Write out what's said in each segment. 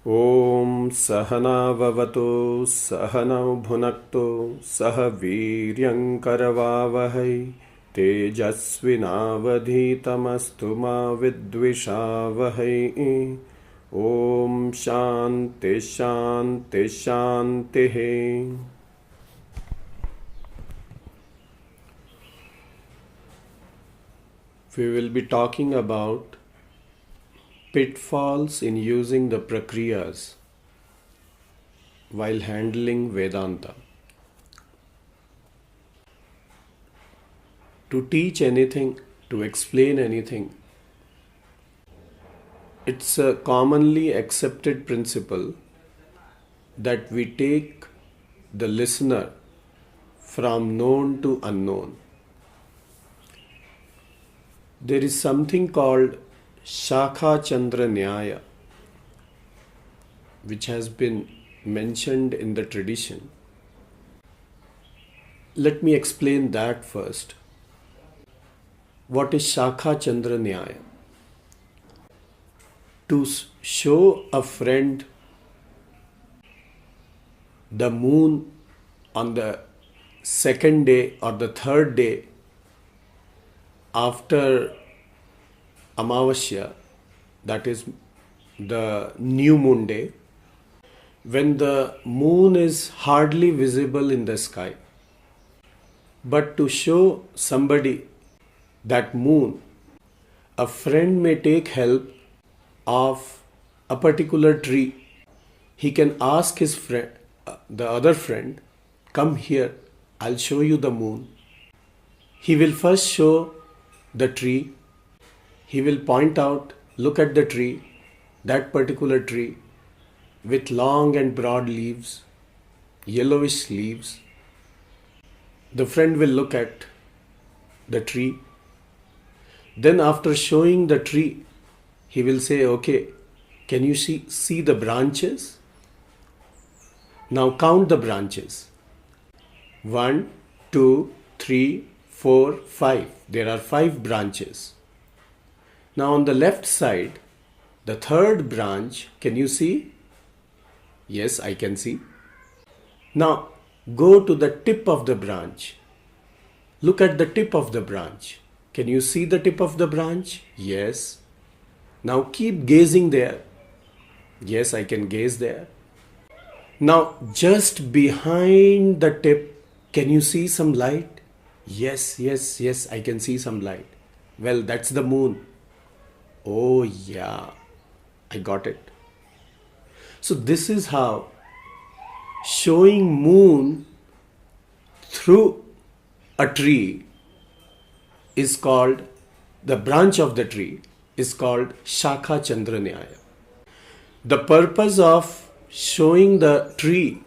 Om Sahana Vavato Sahana Bhunakto Sah Viryam Karavavahai Tejasvinavadhitamastu ma vidvishavahai. Om Shanti Shanti Shanti. We will be talking about pitfalls in using the Prakriyas while handling Vedanta. To teach anything, to explain anything, it's a commonly accepted principle that we take the listener from known to unknown. There is something called Shakha Chandra Nyaya, which has been mentioned in the tradition. Let me explain that first. What is Shakha Chandra Nyaya? To show a friend the moon on the second day or the third day after Amavasya, that is the new moon day, when the moon is hardly visible in the sky. But to show somebody that moon, a friend may take help of a particular tree. He can ask his friend, the other friend, come here, I'll show you the moon. He will first show the tree. He will point out, look at the tree, that particular tree with long and broad leaves, yellowish leaves. The friend will look at the tree. Then after showing the tree, he will say, okay, can you see the branches? Now count the branches. 1, 2, 3, 4, 5. There are 5 branches. Now on the left side, the third branch, can you see? Yes, I can see. Now go to the tip of the branch. Look at the tip of the branch. Can you see the tip of the branch? Yes. Now keep gazing there. Yes, I can gaze there. Now just behind the tip, can you see some light? Yes, I can see some light. Well, that's the moon. Oh yeah, I got it. So this is how showing moon through a tree is called, the branch of the tree is called Shakha Chandra Nyaya. The purpose of showing the tree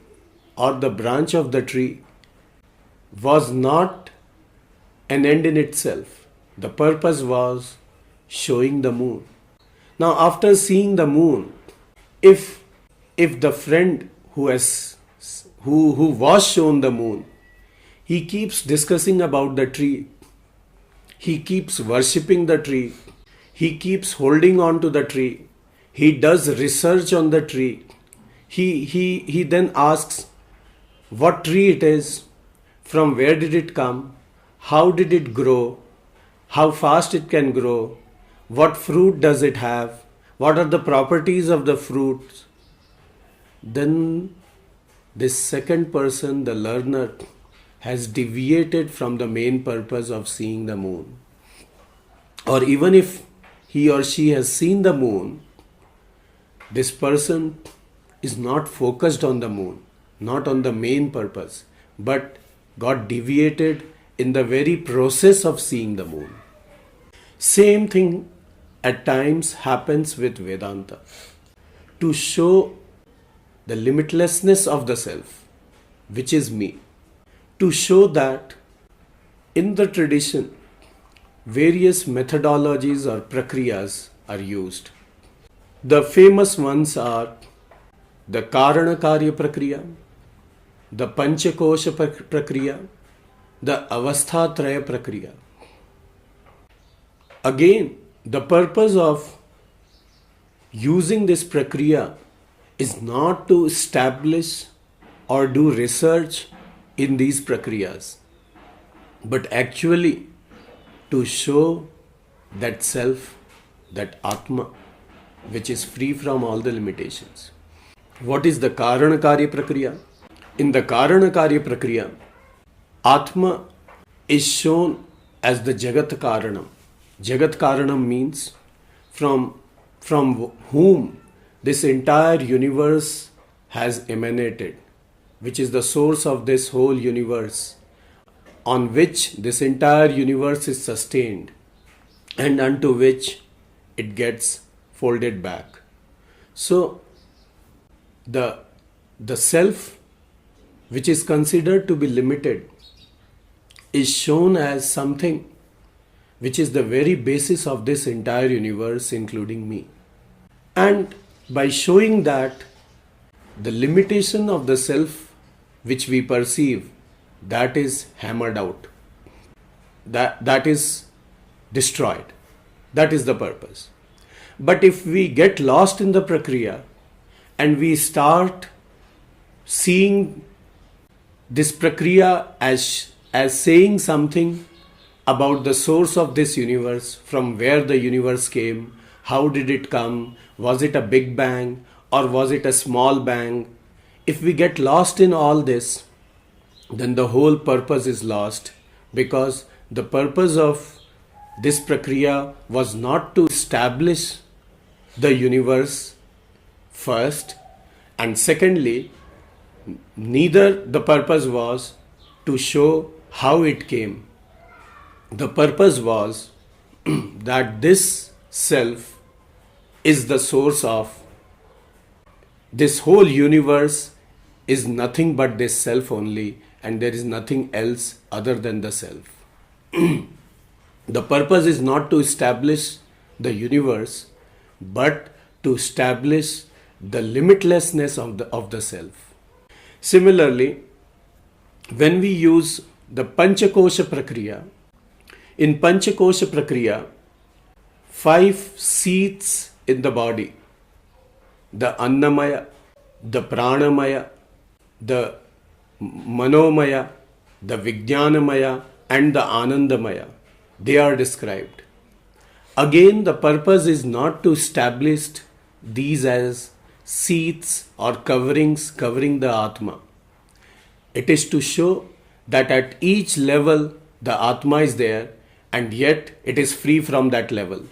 or the branch of the tree was not an end in itself. The purpose was showing the moon. Now after seeing the moon, if the friend who was shown the moon, he keeps discussing about the tree, he keeps worshipping the tree, he keeps holding on to the tree, he does research on the tree, he then asks what tree it is, from where did it come, how did it grow, how fast it can grow, what fruit does it have, what are the properties of the fruits. Then this second person, the learner, has deviated from the main purpose of seeing the moon. Or even if he or she has seen the moon, this person is not focused on the moon, not on the main purpose, but got deviated in the very process of seeing the moon. Same thing at times happens with Vedanta. To show the limitlessness of the self, which is me. To show that in the tradition, various methodologies or prakriyas are used. The famous ones are the Karana Karya Prakriya, the Panchakosha Prakriya, the Avasthatraya Prakriya. Again, the purpose of using this Prakriya is not to establish or do research in these prakriyas, but actually to show that self, that Atma, which is free from all the limitations. What is the Karanakarya Prakriya? In the Karanakarya Prakriya, Atma is shown as the Jagat Karanam. Jagat Karanam means from whom this entire universe has emanated, which is the source of this whole universe, on which this entire universe is sustained, and unto which it gets folded back. So, the self, which is considered to be limited, is shown as something which is the very basis of this entire universe, including me. And by showing that the limitation of the self which we perceive, that is hammered out, that is destroyed. That is the purpose. But if we get lost in the Prakriya and we start seeing this Prakriya as saying something about the source of this universe, from where the universe came, how did it come, was it a big bang or was it a small bang? If we get lost in all this, then the whole purpose is lost, because the purpose of this Prakriya was not to establish the universe first, and secondly, neither the purpose was to show how it came. The purpose was that this self is the source of this whole universe, is nothing but this self only, and there is nothing else other than the self. The purpose is not to establish the universe, but to establish the limitlessness of the self. Similarly, when we use the Panchakosha Prakriya, in Panchakosha Prakriya, 5 seats in the body, the Annamaya, the Pranamaya, the Manomaya, the Vijnanamaya, and the Anandamaya, they are described. Again, the purpose is not to establish these as seats or coverings covering the Atma. It is to show that at each level the Atma is there, and yet it is free from that level.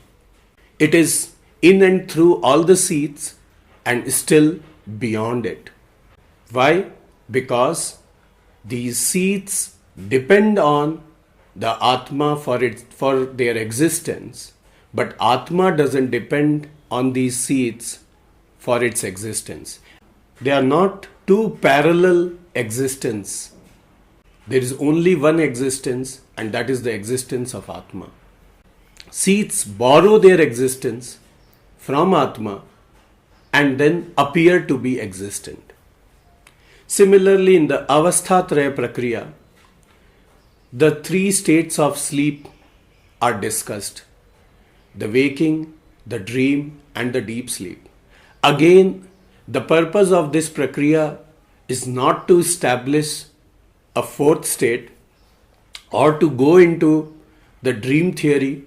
It is in and through all the seats and still beyond it. Why? Because these seats depend on the Atma for their existence, but Atma doesn't depend on these seats for its existence. They are not two parallel existences. There is only one existence, and that is the existence of Atma. Seats borrow their existence from Atma and then appear to be existent. Similarly, in the Avasthatraya Prakriya, the 3 states of sleep are discussed: the waking, the dream, and the deep sleep. Again, the purpose of this Prakriya is not to establish a 4th state or to go into the dream theory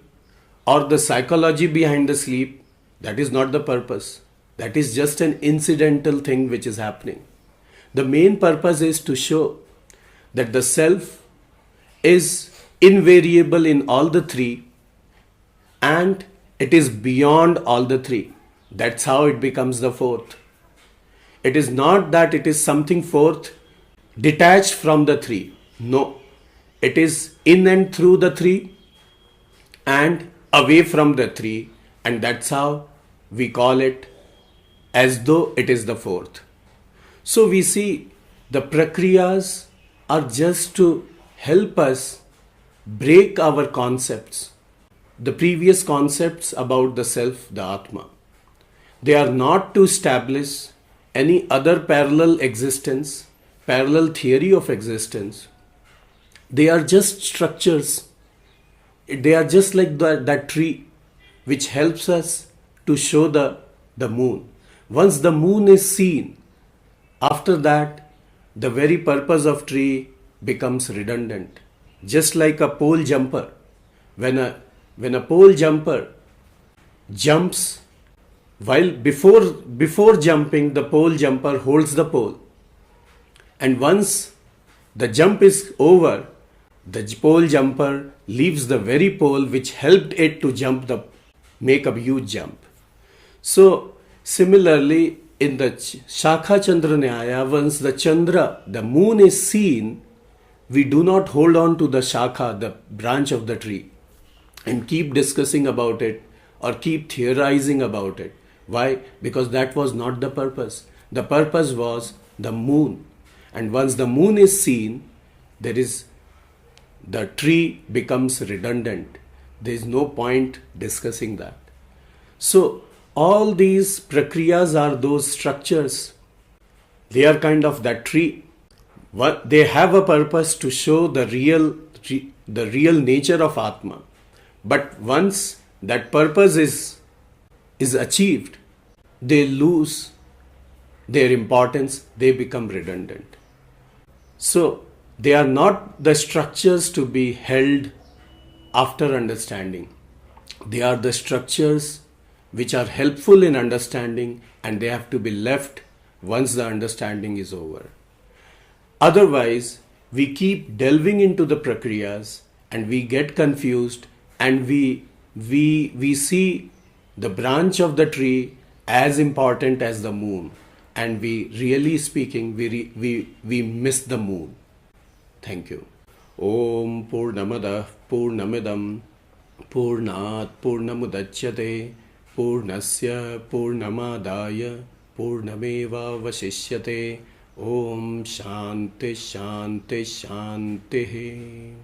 or the psychology behind the sleep. That is not the purpose. That is just an incidental thing which is happening. The main purpose is to show that the self is invariable in all the 3 and it is beyond all the 3. That's how it becomes the 4th. It is not that it is something 4th detached from the 3. No. It is in and through the 3 and away from the 3, and that's how we call it as though it is the 4th. So we see the Prakriyas are just to help us break our concepts, the previous concepts about the self, the Atma. They are not to establish any other parallel existence, parallel theory of existence. They are just structures. They are just like that tree which helps us to show the moon. Once the moon is seen, after that, the very purpose of tree becomes redundant. Just like a pole jumper. When a pole jumper jumps, while before jumping, the pole jumper holds the pole. And once the jump is over, the pole jumper leaves the very pole which helped it to make a huge jump. So similarly, in the Shakha Chandra Nyaya, once the moon is seen, we do not hold on to the Shakha, the branch of the tree, and keep discussing about it or keep theorizing about it. Why? Because that was not the purpose. The purpose was the moon. And once the moon is seen, the tree becomes redundant. There is no point discussing that. So all these prakriyas are those structures. They are kind of that tree. They have a purpose to show the real nature of Atma. But once that purpose is achieved, they lose their importance, they become redundant. So they are not the structures to be held after understanding. They are the structures which are helpful in understanding, and they have to be left once the understanding is over. Otherwise, we keep delving into the prakriyas and we get confused, and we see the branch of the tree as important as the moon, and really speaking, we miss the moon. Thank you. Om Purnamada Purnamidam Purnat Purnamudachyate Purnasya Purnamadaya Purnameva Vasishyate. Om Shanti Shanti Shanti.